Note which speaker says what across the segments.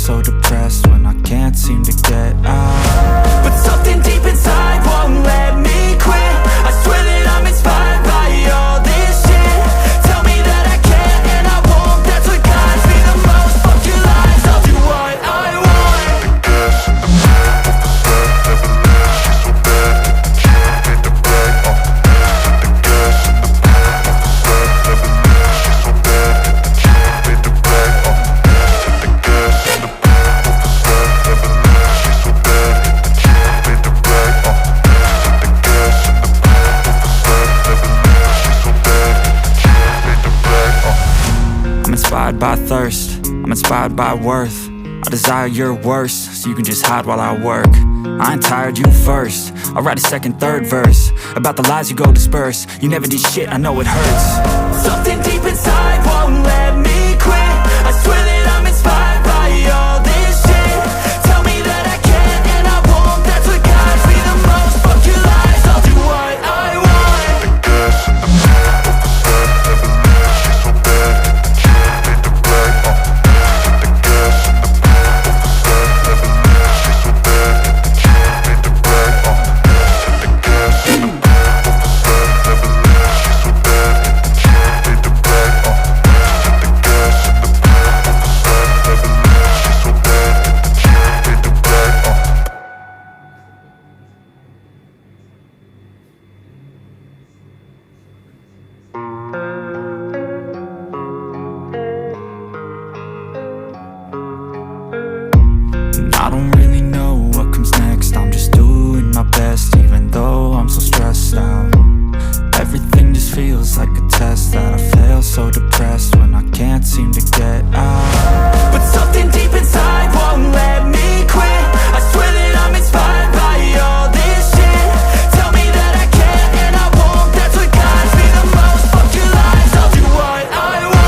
Speaker 1: so depressed when I can't seem to get out.
Speaker 2: But something deep inside won't let me quit. I swear that I'm inspired by all this shit. Tell me that I can and I won't. That's what guides me the most. Fuck your lies, I'll do what I want.
Speaker 1: I'm inspired by thirst, I'm inspired by worth. I desire your worst, so you can just hide while I work. I ain't tired, you first. I'll write a second, third verse about the lies you go disperse. You never did shit, I know it hurts.
Speaker 2: Something deep inside won't let me quit. I swear that I'm inspired by all this shit. Tell me that I can and I won't. That's what guides me the most. Fuck your lies, I'll do what I want.
Speaker 1: I don't really know what comes next. I'm just doing my best, even though I'm so stressed out. Everything just feels like a test that I fail, so depressed when I can't seem to get out.
Speaker 2: But something deep inside won't let me quit. I swear that I'm inspired by all this shit. Tell me that I can and I won't. That's what guides me the most. Fuck your lies, I'll do what I want.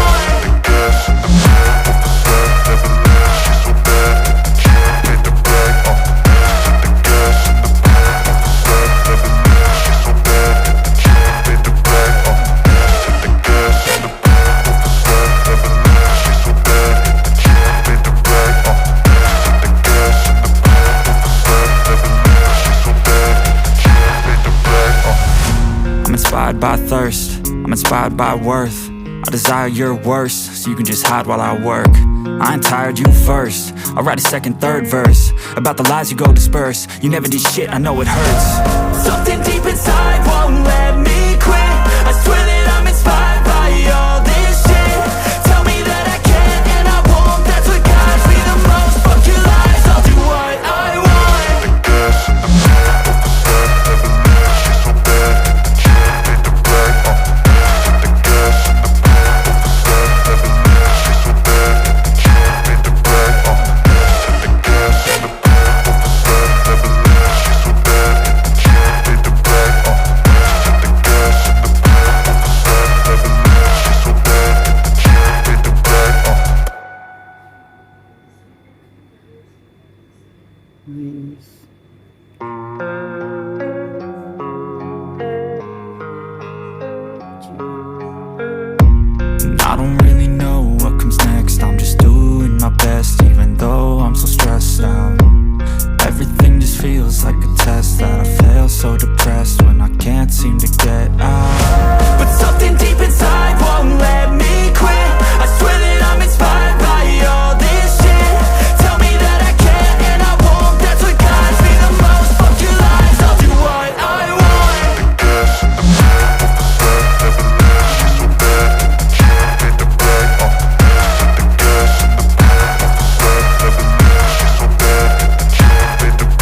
Speaker 1: I'm inspired by thirst, I'm inspired by worth. I desire your worst, so you can just hide while I work. I ain't tired, you first. I'll write a second, third verse about the lies you go disperse. You never did shit, I know it hurts.
Speaker 2: Something deep inside won't let me quit. I swear that I'm inspired by all this shit. Tell me that I can and I won't. That's what guides me the most. Fuck your lies, I'll do what I want.
Speaker 1: I don't really know what comes next. I'm just doing my best, even though I'm so stressed out. Everything just feels like a test that I fail, so depressed when I can't seem to get out.
Speaker 2: But something deep inside won't let me quit. I swear that I'm inspired by all this shit. Tell me that I can and I won't. That's what guides me the most. Fuck your lies, I'll do what I want.
Speaker 1: I'm inspired by thirst, I'm inspired by worth. I desire your worst, so you can just hide while I work.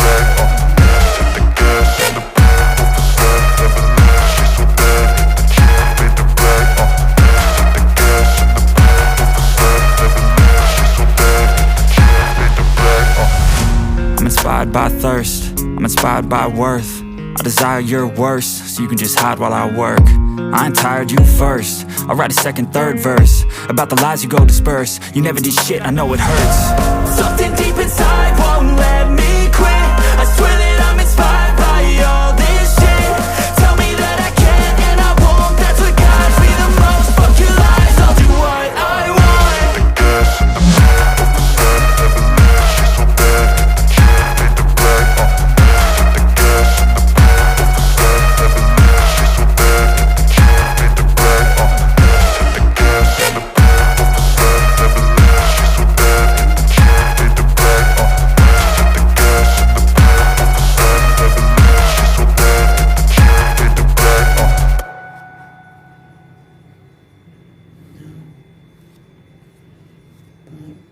Speaker 1: I ain't tired, you first. I'll write a second, third verse about the lies you go disperse. You never did shit, I know it hurts.
Speaker 2: But something deep inside won't let me quit. I swear that I'm inspired by all this shit. Tell me that I can and I won't. That's what guides me the most. Fuck your lies, I'll do what I want.
Speaker 1: I'm inspired by thirst, I'm inspired by worth. I desire your worst, so you can just hide while I work. I ain't tired, you first. I'll write a second, third verse about the lies you go disperse. You never did shit, I know it hurts.
Speaker 2: Something deep inside won't let me quit. I swear that I'm inspired by all this shit. Tell me that I can and I won't. That's what guides me the most. Fuck your lies, I'll do what I want.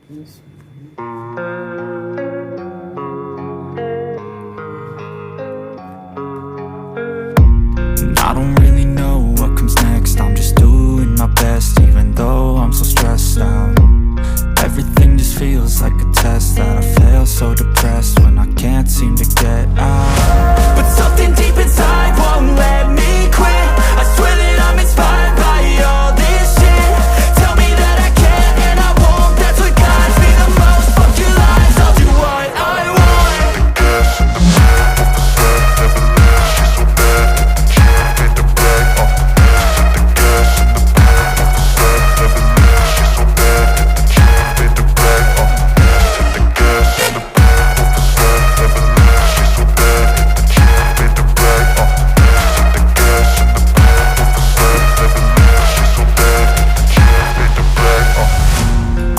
Speaker 1: And I don't really know what comes next. I'm just doing my best, even though I'm so stressed out. Everything just feels like a test that I fail, so depressed when I can't seem to get out.
Speaker 2: But something deep inside won't let me quit. I swear that I'm inspired by all this shit. Tell me that I can and I won't. That's what guides me the most. Fuck your lies, I'll do what I want.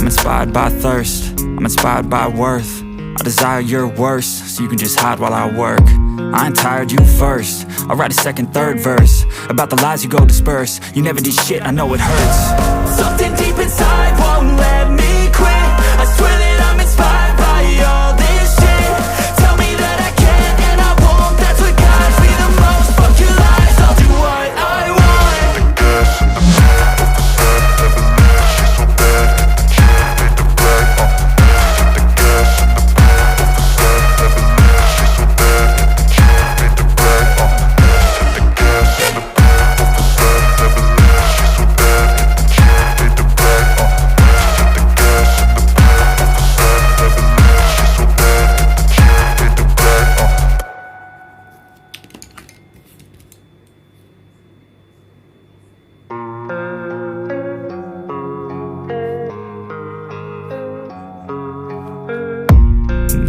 Speaker 1: Inspired by thirst, I'm inspired by worth. I desire your worst, so you can just hide while I work. I ain't tired, you first. I'll write a second, third verse about the lies you go disperse. You never did shit, I know it hurts.
Speaker 2: Something deep inside won't let me quit. I swear that I'm inspired by all this shit. Tell me that I can and I won't. That's what guides me the most. Fuck your lies, I'll do what I want.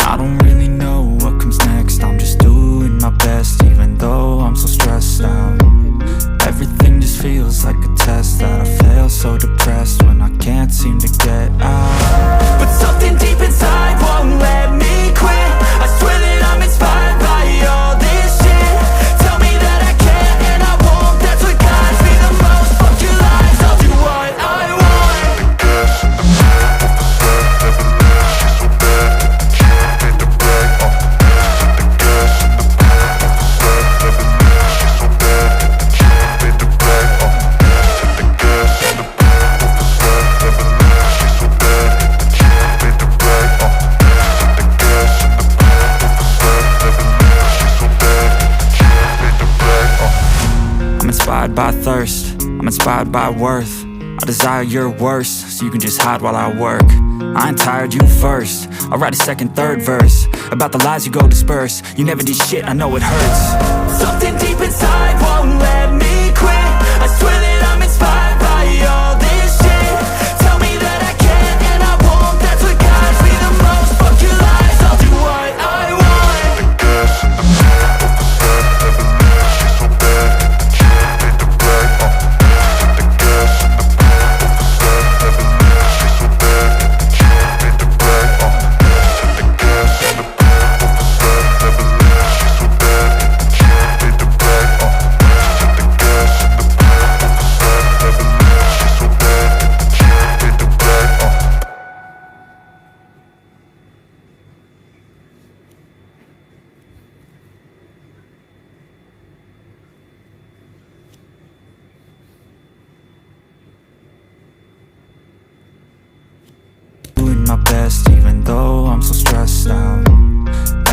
Speaker 1: I don't really know what comes next. I'm just doing my best, even though I'm so stressed out. Everything just feels like a test that I fail, so depressed when I can't seem to get out.
Speaker 2: But something deep inside won't let me quit. I swear that I'm inspired by all this shit. Tell me that I can and I won't. That's what guides me the most. Fuck your lies, I'll do what I want.
Speaker 1: I'm inspired by thirst, I'm inspired by worth. I desire your worst, so you can just hide while I work. I ain't tired, you first. I'll write a second, third verse about the lies you go disperse. You never did shit, I know it hurts.
Speaker 2: Something deep inside won't let me quit. I swear that I'm inspired by all this shit. Tell me that I can and I won't. That's what guides me the most. Fuck your lies, I'll do what I want.
Speaker 1: Doing my best, even though I'm so stressed out.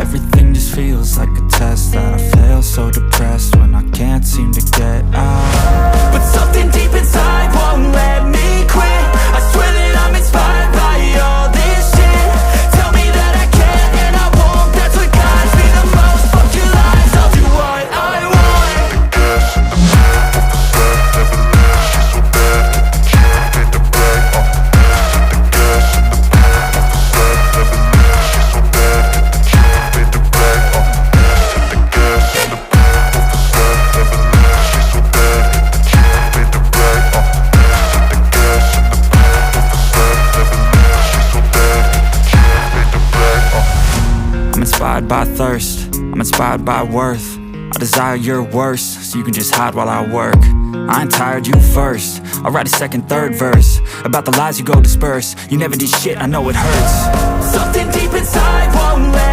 Speaker 1: Everything just feels like a test that I fail, so depressed when I can't seem to get out.
Speaker 2: But something deep inside won't let me quit. I swear that I'm inspired by all this shit. Tell me that I can and I won't. That's what guides me the most. Fuck your lies, I'll do what I want.
Speaker 1: I'm inspired by thirst, I'm inspired by worth. I desire your worst, so you can just hide while I work. I ain't tired, you first. I'll write a second, third verse about the lies you go disperse. You never did shit, I know it hurts.
Speaker 2: Something deep inside won't let